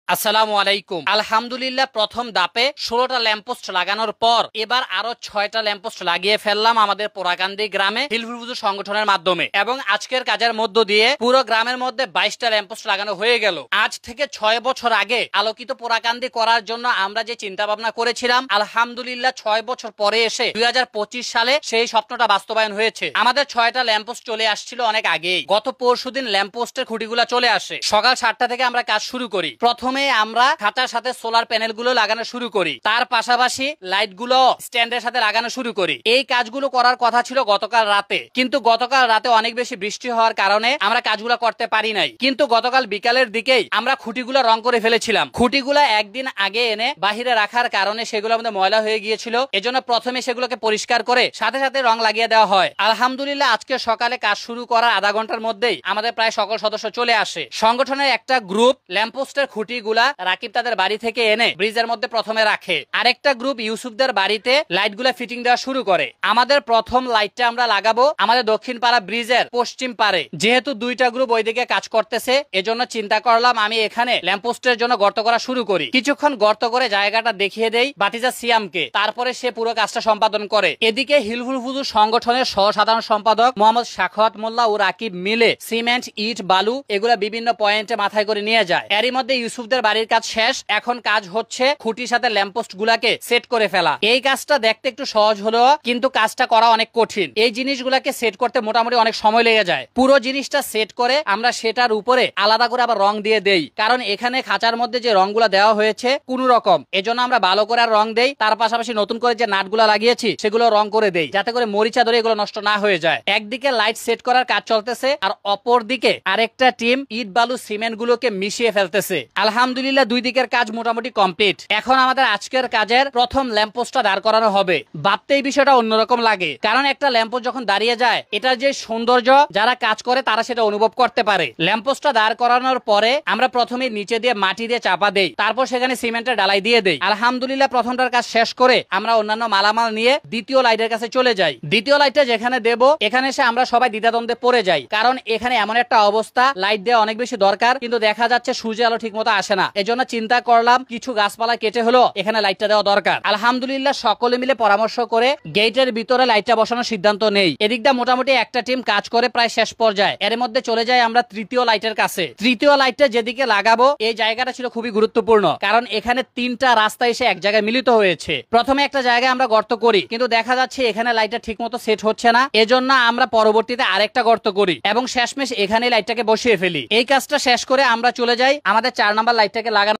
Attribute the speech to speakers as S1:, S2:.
S1: আসসালামু আলাইকুম। আলহামদুলিল্লাহ, প্রথম ধাপে 16টা ল্যাম্পপোস্ট লাগানোর পর এবার আরো 6টা ল্যাম্পপোস্ট লাগিয়ে ফেললাম আমাদের পোড়াকান্দি গ্রামে হিলফুল ফুজুর সংগঠনের মাধ্যমে, এবং আজকের কাজের মধ্য দিয়ে পুরো গ্রামের মধ্যে 22টা ল্যাম্পপোস্ট লাগানো হয়ে গেল। আজ থেকে 6 বছর আগে আলোকিত পোড়াকান্দি করার জন্য আমরা যে চিন্তা ভাবনা করেছিলাম, আলহামদুলিল্লাহ 6 বছর পরে এসে 2025 সালে সেই স্বপ্নটা বাস্তবায়ন হয়েছে। আমাদের 6টা ল্যাম্পপোস্ট চলে আসছিল অনেক আগেই। গত পরশুদিন ল্যাম্পপোস্টের খুঁটিগুলো চলে আসে। সকাল 7টা থেকে আমরা কাজ শুরু করি। প্রথমে আমরা খাঁচার সাথে সোলার প্যানেল গুলো লাগানো শুরু করি, তার পাশাপাশি লাইট গুলো স্ট্যান্ডের সাথে লাগানো শুরু করি। এই কাজগুলো করার কথা ছিল গতকাল রাতে, কিন্তু গতকাল রাতে অনেক বেশি বৃষ্টি হওয়ার কারণে আমরা কাজগুলো করতে পারি নাই। কিন্তু গতকাল বিকালের দিকেই আমরা খুঁটিগুলো রং করে ফেলেছিলাম। খুঁটিগুলো একদিন আগে এনে বাহিরে রাখার কারণে সেগুলো আমাদের ময়লা হয়ে গিয়েছিল। এজন্য প্রথমে সেগুলোকে পরিষ্কার করে সাথে সাথে রং লাগিয়ে দেওয়া হয়। আলহামদুলিল্লাহ আজকে সকালে কাজ শুরু করার আধা ঘন্টার মধ্যেই আমাদের প্রায় সকল সদস্য চলে আসে। সংগঠনের একটা গ্রুপ ল্যাম্পপোস্টের খুঁটিগুলা রাকিব তাদের বাড়ি থেকে এনে ব্রিজের মধ্যে প্রথমে রাখে। আরেকটা গ্রুপ ইউসুফদের বাড়িতে লাইটগুলা ফিটিং দেওয়া শুরু করে। আমাদের প্রথম লাইটটা আমরা লাগাবো আমাদের দক্ষিণ পাড়া ব্রিজের পশ্চিম পারে। যেহেতু দুইটা গ্রুপ ওইদিকে কাজ করতেছে, এজন্য চিন্তা করলাম আমি এখানে ল্যাম্পপোস্টের জন্য গর্ত করা শুরু করি। কিছুক্ষণ গর্ত করে জায়গাটা দেখিয়ে দেই বাতিজা সিয়ামকে, তারপরে সে পুরো কাজটা সম্পাদন করে। এদিকে হিলফুল ফুজুর সংগঠনের সহ সাধারণ সম্পাদক মোহাম্মদ শাখাওয়াত মোল্লা ও রাকিব মিলে সিমেন্ট, ইট, বালু এগুলা বিভিন্ন পয়েন্টে মাথায় করে নিয়ে যায়। এরই মধ্যে ইউসুফদের বাড়ির কাজ শেষ। এখন কাজ হচ্ছে খুঁটির সাথে ল্যাম্পপোস্ট গুলাকে সেট করে ফেলা। এই কাজটা দেখতে একটু সহজ হলেও কিন্তু কাজটা করা অনেক কঠিন। এই জিনিসগুলাকে সেট করতে মোটামুটি অনেক সময় লেগে যায়। পুরো জিনিসটা সেট করে আমরা সেটার উপরে আলাদা করে আবার রং দিয়ে দেই, কারণ এখানে খাঁচার মধ্যে যে রংগুলা দেওয়া হয়েছে কোন রকম, এজন্য আমরা ভালো করে রং দেই। তার পাশাপাশি নতুন করে যে নাটগুলা লাগিয়েছি সেগুলো রং করে দেই, যাতে করে মরিচা ধরে এগুলো নষ্ট না হয়ে যায়। একদিকে লাইট সেট করার কাজ চলতেছে, আর অপর দিকে আরেকটা টিম ইট, বালু, সিমেন্ট গুলোকে মিশিয়ে ফেলতেছে। আলহামদুলিল্লাহ দুই দিকের কাজ মোটামুটি কমপ্লিট। এখন আমাদের আজকের কাজের প্রথম ল্যাম্পপোস্টটা দাঁড় করানো হবে। ভাবতে এই বিষয়টা অন্যরকম লাগে, কারণ একটা ল্যাম্পপোস্ট যখন দাঁড়িয়ে যায় এটার যে সৌন্দর্য যারা কাজ করে তারা সেটা অনুভব করতে পারে। ল্যাম্পপোস্টটা দাঁড় করানোর পরে আমরা প্রথমে নিচে দিয়ে মাটি দিয়ে চাপা দেই, তারপর সেখানে সিমেন্টের ডালাই দিয়ে দেই। আলহামদুলিল্লাহ প্রথমটার কাজ শেষ করে আমরা অন্যান্য মালামাল নিয়ে দ্বিতীয় লাইটের কাছে চলে যাই। দ্বিতীয় লাইটটা যেখানে দেব এখানে এসে আমরা সবাই দ্বিধাদ্বন্দ্বে পড়ে যাই, কারণ এখানে এমন একটা অবস্থা লাইট দেওয়া অনেক বেশি দরকার, কিন্তু দেখা যাচ্ছে সূর্যের আলো ঠিক মতো আসে না। এজন্য চিন্তা করলাম কিছু গাছপালা কেটে হলো এখানে লাইটটা দেওয়া দরকার। আলহামদুলিল্লাহ সকলে মিলে পরামর্শ করে গেটের ভিতরে লাইটটা বসানোর সিদ্ধান্ত নেই। এদিকটা মোটামুটি একটা টিম কাজ করে প্রায় শেষ পর্যায়ে। এর মধ্যে চলে যাই আমরা তৃতীয় লাইটের কাছে। তৃতীয় লাইটটা যেদিকে লাগাবো এই জায়গাটা ছিল খুবই গুরুত্বপূর্ণ, কারণ এখানে 3টা রাস্তা এসে এক জায়গায় মিলিত হয়েছে। প্রথমে একটা জায়গায় আমরা গর্ত করি, কিন্তু দেখা যাচ্ছে এখানে লাইটটা ঠিক মতো সেট হচ্ছে না। এজন্য আমরা পরবর্তীতে আরেকটা গর্ত করি এবং শেষমেশ এখানে লাইটটাকে বসিয়ে ফেলি। এই কাজটা শেষ করে আমরা চলে যাই আমাদের 4 নাম্বার লাইটটাকে লাগানো।